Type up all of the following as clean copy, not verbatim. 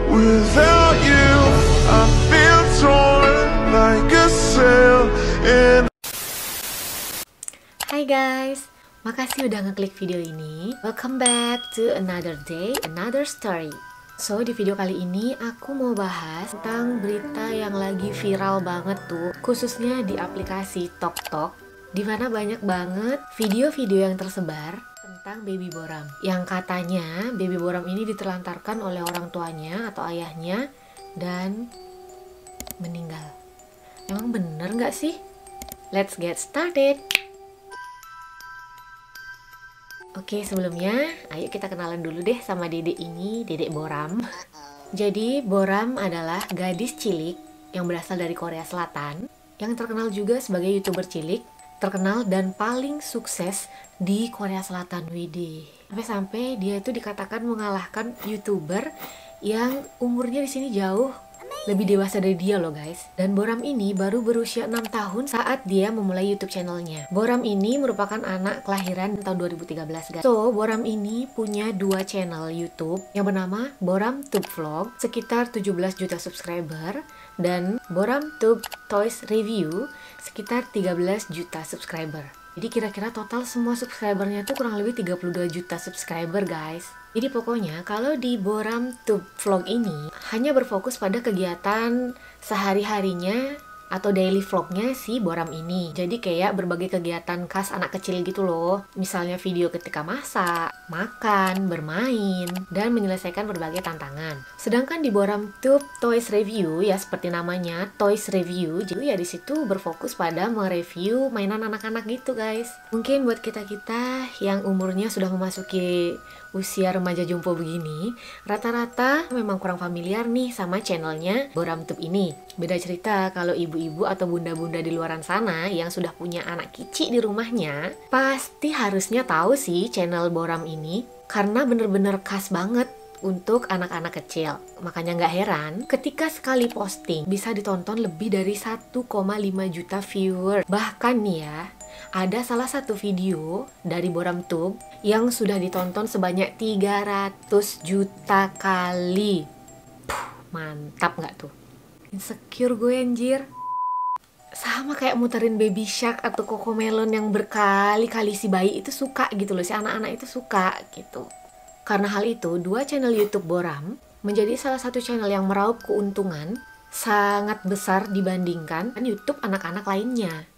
Without you, I feel torn like a sail in. Hai guys, makasih udah ngeklik video ini. Welcome back to another day, another story. So, di video kali ini aku mau bahas tentang berita yang lagi viral banget tuh, khususnya di aplikasi TokTok, dimana banyak banget video-video yang tersebar tentang baby Boram, yang katanya baby Boram ini ditelantarkan oleh orang tuanya atau ayahnya dan meninggal. Emang bener nggak sih? Let's get started. Oke, sebelumnya ayo kita kenalan dulu deh sama dedek ini, dedek Boram. Jadi Boram adalah gadis cilik yang berasal dari Korea Selatan, yang terkenal juga sebagai YouTuber cilik, terkenal dan paling sukses di Korea Selatan. Widih. Sampai-sampai dia itu dikatakan mengalahkan YouTuber yang umurnya di sini jauh lebih dewasa dari dia loh guys. Dan Boram ini baru berusia 6 tahun saat dia memulai YouTube channelnya. Boram ini merupakan anak kelahiran tahun 2013 guys. So, Boram ini punya 2 channel YouTube yang bernama Boram Tube Vlog, sekitar 17 juta subscriber, dan Boram Tube Toys Review, sekitar 13 juta subscriber. Jadi kira-kira total semua subscribernya tuh kurang lebih 32 juta subscriber guys. Jadi pokoknya kalau di Boram Tube Vlog ini hanya berfokus pada kegiatan sehari-harinya atau daily vlognya si Boram ini. Jadi kayak berbagai kegiatan khas anak kecil gitu loh. Misalnya video ketika masak, makan, bermain, dan menyelesaikan berbagai tantangan. Sedangkan di Boram Tube Toys Review, ya seperti namanya, Toys Review, jadi ya di situ berfokus pada mereview mainan anak-anak gitu guys. Mungkin buat kita-kita yang umurnya sudah memasuki usia remaja jompo begini, rata-rata memang kurang familiar nih sama channelnya Boram Tube ini. Beda cerita kalau ibu-ibu atau bunda-bunda di luaran sana yang sudah punya anak kicik di rumahnya, pasti harusnya tahu sih channel Boram ini, karena bener-bener khas banget untuk anak-anak kecil. Makanya nggak heran ketika sekali posting bisa ditonton lebih dari 1,5 juta viewer. Bahkan nih ya, ada salah satu video dari Boram Tube yang sudah ditonton sebanyak 300 juta kali. Mantap nggak tuh? Insecure gue anjir. Sama kayak muterin Baby Shark atau Cocomelon yang berkali-kali si bayi itu suka gitu loh, si anak-anak itu suka gitu. Karena hal itu, 2 channel YouTube Boram menjadi salah satu channel yang meraup keuntungan sangat besar dibandingkan YouTube anak-anak lainnya.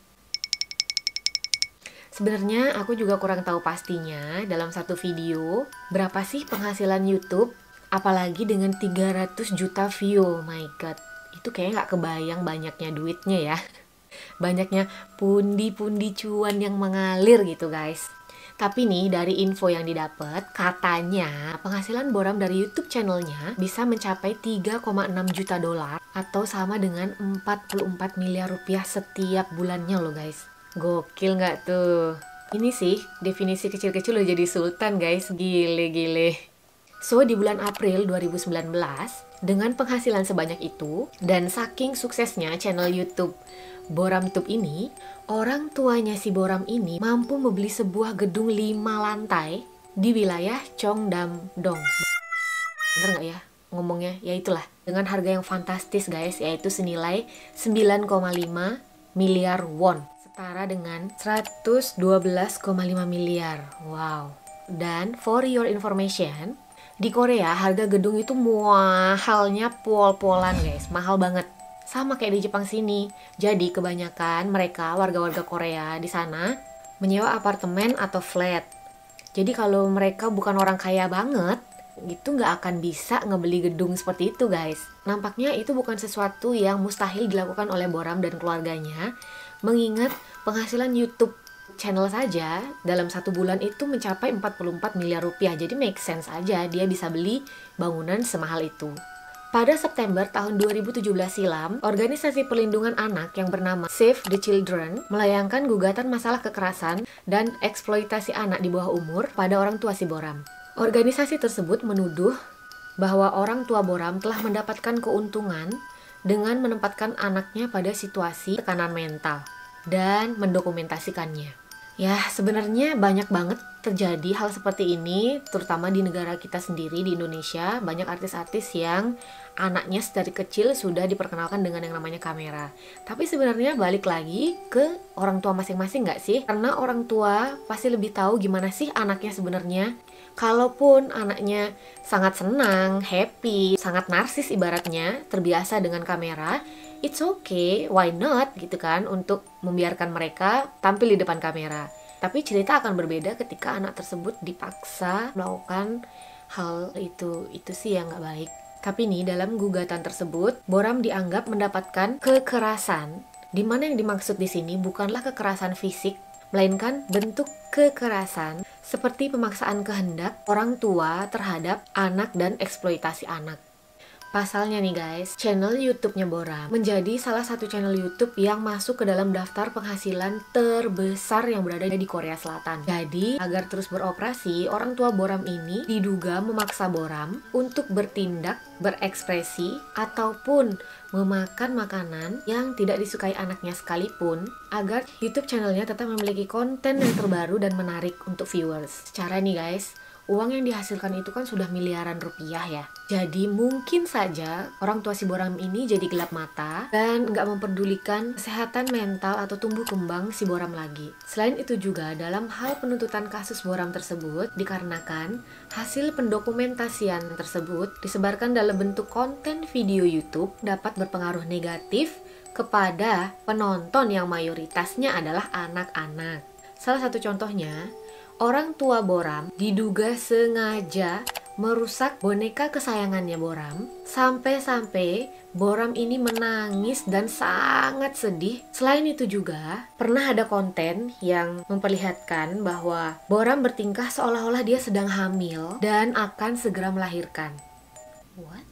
Sebenarnya aku juga kurang tahu pastinya dalam satu video berapa sih penghasilan YouTube, apalagi dengan 300 juta view. Oh my god, itu kayaknya nggak kebayang banyaknya duitnya ya. Banyaknya pundi-pundi cuan yang mengalir gitu guys. Tapi nih dari info yang didapat, katanya penghasilan Boram dari YouTube channelnya bisa mencapai 3,6 juta dolar atau sama dengan 44 miliar rupiah setiap bulannya loh guys. Gokil nggak tuh? Ini sih definisi kecil-kecil udah jadi sultan guys, gile-gile. So di bulan April 2019, dengan penghasilan sebanyak itu dan saking suksesnya channel YouTube Boram Tube ini, orang tuanya si Boram ini mampu membeli sebuah gedung 5 lantai di wilayah Cheongdam-dong. Bener nggak ya ngomongnya? Ya itulah, dengan harga yang fantastis guys, yaitu senilai 9,5 miliar won, setara dengan 112,5 miliar. Wow. Dan for your information, di Korea harga gedung itu mahalnya pol-polan guys, mahal banget. Sama kayak di Jepang sini. Jadi kebanyakan mereka warga-warga Korea di sana menyewa apartemen atau flat. Jadi kalau mereka bukan orang kaya banget, itu nggak akan bisa ngebeli gedung seperti itu guys. Nampaknya itu bukan sesuatu yang mustahil dilakukan oleh Boram dan keluarganya, mengingat penghasilan YouTube channel saja dalam 1 bulan itu mencapai 44 miliar rupiah. Jadi make sense aja dia bisa beli bangunan semahal itu. Pada September tahun 2017 silam, organisasi perlindungan anak yang bernama Save the Children melayangkan gugatan masalah kekerasan dan eksploitasi anak di bawah umur pada orang tua si Boram. Organisasi tersebut menuduh bahwa orang tua Boram telah mendapatkan keuntungan dengan menempatkan anaknya pada situasi tekanan mental dan mendokumentasikannya. Ya, sebenarnya banyak banget terjadi hal seperti ini, terutama di negara kita sendiri, di Indonesia. Banyak artis-artis yang anaknya dari kecil sudah diperkenalkan dengan yang namanya kamera. Tapi sebenarnya balik lagi ke orang tua masing-masing nggak sih? Karena orang tua pasti lebih tahu gimana sih anaknya sebenarnya. Kalaupun anaknya sangat senang, happy, sangat narsis ibaratnya, terbiasa dengan kamera, it's okay, why not gitu kan, untuk membiarkan mereka tampil di depan kamera. Tapi cerita akan berbeda ketika anak tersebut dipaksa melakukan hal itu sih yang nggak baik. Tapi nih, dalam gugatan tersebut, Boram dianggap mendapatkan kekerasan, di mana yang dimaksud di sini bukanlah kekerasan fisik, melainkan bentuk kekerasan seperti pemaksaan kehendak orang tua terhadap anak dan eksploitasi anak. Pasalnya nih guys, channel YouTube-nya Boram menjadi salah satu channel YouTube yang masuk ke dalam daftar penghasilan terbesar yang berada di Korea Selatan. Jadi, agar terus beroperasi, orang tua Boram ini diduga memaksa Boram untuk bertindak, berekspresi, ataupun memakan makanan yang tidak disukai anaknya sekalipun, agar YouTube channelnya tetap memiliki konten yang terbaru dan menarik untuk viewers. Secara nih guys, uang yang dihasilkan itu kan sudah miliaran rupiah ya. Jadi mungkin saja orang tua si Boram ini jadi gelap mata dan nggak memperdulikan kesehatan mental atau tumbuh kembang si Boram lagi. Selain itu juga dalam hal penuntutan kasus Boram tersebut dikarenakan hasil pendokumentasian tersebut disebarkan dalam bentuk konten video YouTube dapat berpengaruh negatif kepada penonton yang mayoritasnya adalah anak-anak. Salah satu contohnya, orang tua Boram diduga sengaja merusak boneka kesayangannya Boram, sampai-sampai Boram ini menangis dan sangat sedih. Selain itu juga, pernah ada konten yang memperlihatkan bahwa Boram bertingkah seolah-olah dia sedang hamil dan akan segera melahirkan. What?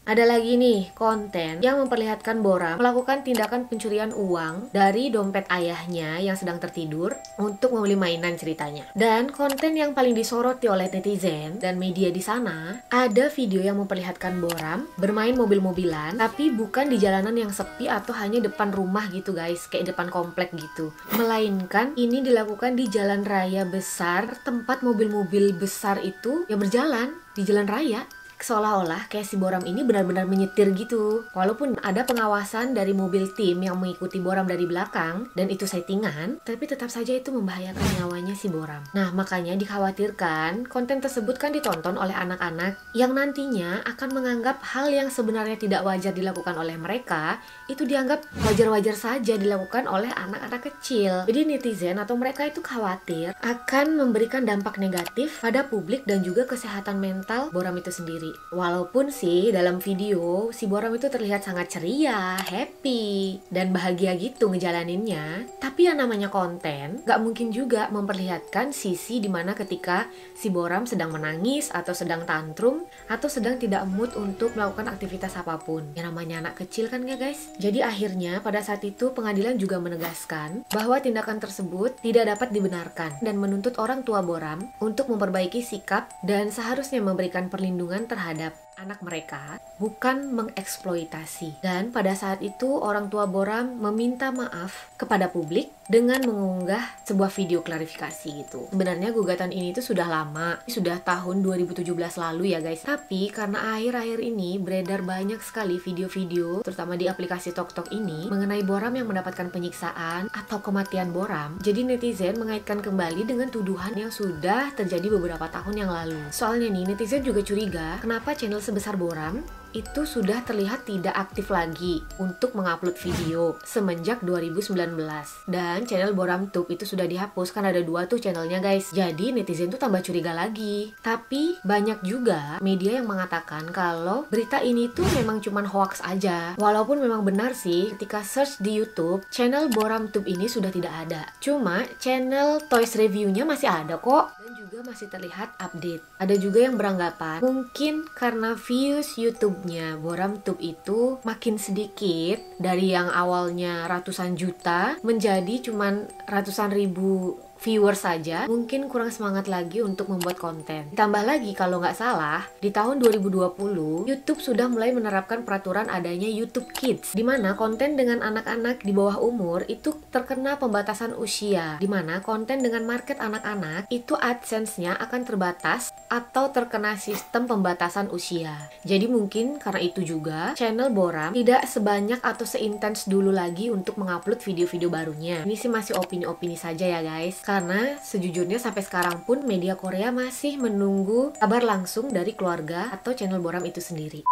Ada lagi nih konten yang memperlihatkan Boram melakukan tindakan pencurian uang dari dompet ayahnya yang sedang tertidur untuk membeli mainan ceritanya. Dan konten yang paling disoroti oleh netizen dan media di sana, ada video yang memperlihatkan Boram bermain mobil-mobilan tapi bukan di jalanan yang sepi atau hanya depan rumah gitu guys, kayak depan komplek gitu. Melainkan ini dilakukan di jalan raya besar, tempat mobil-mobil besar itu ya berjalan di jalan raya. Seolah-olah kayak si Boram ini benar-benar menyetir gitu. Walaupun ada pengawasan dari mobil tim yang mengikuti Boram dari belakang dan itu settingan, tapi tetap saja itu membahayakan nyawanya si Boram. Nah, makanya dikhawatirkan konten tersebut kan ditonton oleh anak-anak yang nantinya akan menganggap hal yang sebenarnya tidak wajar dilakukan oleh mereka itu dianggap wajar-wajar saja dilakukan oleh anak-anak kecil. Jadi netizen atau mereka itu khawatir akan memberikan dampak negatif pada publik dan juga kesehatan mental Boram itu sendiri. Walaupun sih dalam video si Boram itu terlihat sangat ceria, happy, dan bahagia gitu ngejalaninnya, tapi yang namanya konten gak mungkin juga memperlihatkan sisi dimana ketika si Boram sedang menangis atau sedang tantrum atau sedang tidak mood untuk melakukan aktivitas apapun. Yang namanya anak kecil kan ya guys. Jadi akhirnya pada saat itu pengadilan juga menegaskan bahwa tindakan tersebut tidak dapat dibenarkan dan menuntut orang tua Boram untuk memperbaiki sikap dan seharusnya memberikan perlindungan terhadap anak mereka, bukan mengeksploitasi. Dan pada saat itu orang tua Boram meminta maaf kepada publik dengan mengunggah sebuah video klarifikasi gitu. Sebenarnya gugatan ini tuh sudah lama, sudah tahun 2017 lalu ya guys. Tapi karena akhir-akhir ini beredar banyak sekali video-video, terutama di aplikasi TokTok ini, mengenai Boram yang mendapatkan penyiksaan atau kematian Boram. Jadi netizen mengaitkan kembali dengan tuduhan yang sudah terjadi beberapa tahun yang lalu. Soalnya nih, netizen juga curiga kenapa channel sebesar Boram itu sudah terlihat tidak aktif lagi untuk mengupload video semenjak 2019. Dan channel BoramTube itu sudah dihapus, kan ada 2 tuh channelnya guys. Jadi netizen tuh tambah curiga lagi. Tapi banyak juga media yang mengatakan kalau berita ini tuh memang cuman hoax aja. Walaupun memang benar sih ketika search di YouTube, channel BoramTube ini sudah tidak ada. Cuma channel Toys Review-nya masih ada kok. Dan juga masih terlihat update. Ada juga yang beranggapan mungkin karena views YouTube-nya BoramTube itu makin sedikit, dari yang awalnya ratusan juta menjadi cuman ratusan ribu viewers saja mungkin kurang semangat lagi untuk membuat konten. Ditambah lagi kalau nggak salah, di tahun 2020 YouTube sudah mulai menerapkan peraturan adanya YouTube Kids, di mana konten dengan anak-anak di bawah umur itu terkena pembatasan usia, di mana konten dengan market anak-anak itu AdSense-nya akan terbatas atau terkena sistem pembatasan usia. Jadi mungkin karena itu juga channel Boram tidak sebanyak atau seintens dulu lagi untuk mengupload video-video barunya. Ini sih masih opini-opini saja ya guys, karena sejujurnya sampai sekarang pun media Korea masih menunggu kabar langsung dari keluarga atau channel Boram itu sendiri.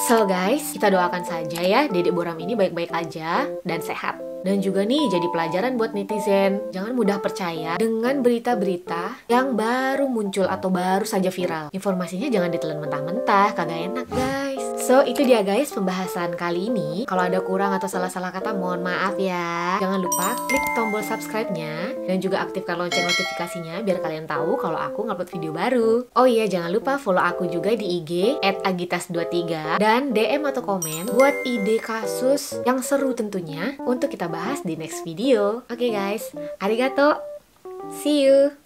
So guys, kita doakan saja ya Dedek Boram ini baik-baik aja dan sehat. Dan juga nih jadi pelajaran buat netizen, jangan mudah percaya dengan berita-berita yang baru muncul atau baru saja viral. Informasinya jangan ditelan mentah-mentah, kagak enak guys. So itu dia guys pembahasan kali ini. Kalau ada kurang atau salah-salah kata mohon maaf ya. Jangan lupa klik tombol subscribe-nya dan juga aktifkan lonceng notifikasinya biar kalian tahu kalau aku ngupload video baru. Oh iya, jangan lupa follow aku juga di IG @agitas23 dan DM atau komen buat ide kasus yang seru tentunya untuk kita bahas di next video. Oke guys, arigato. See you.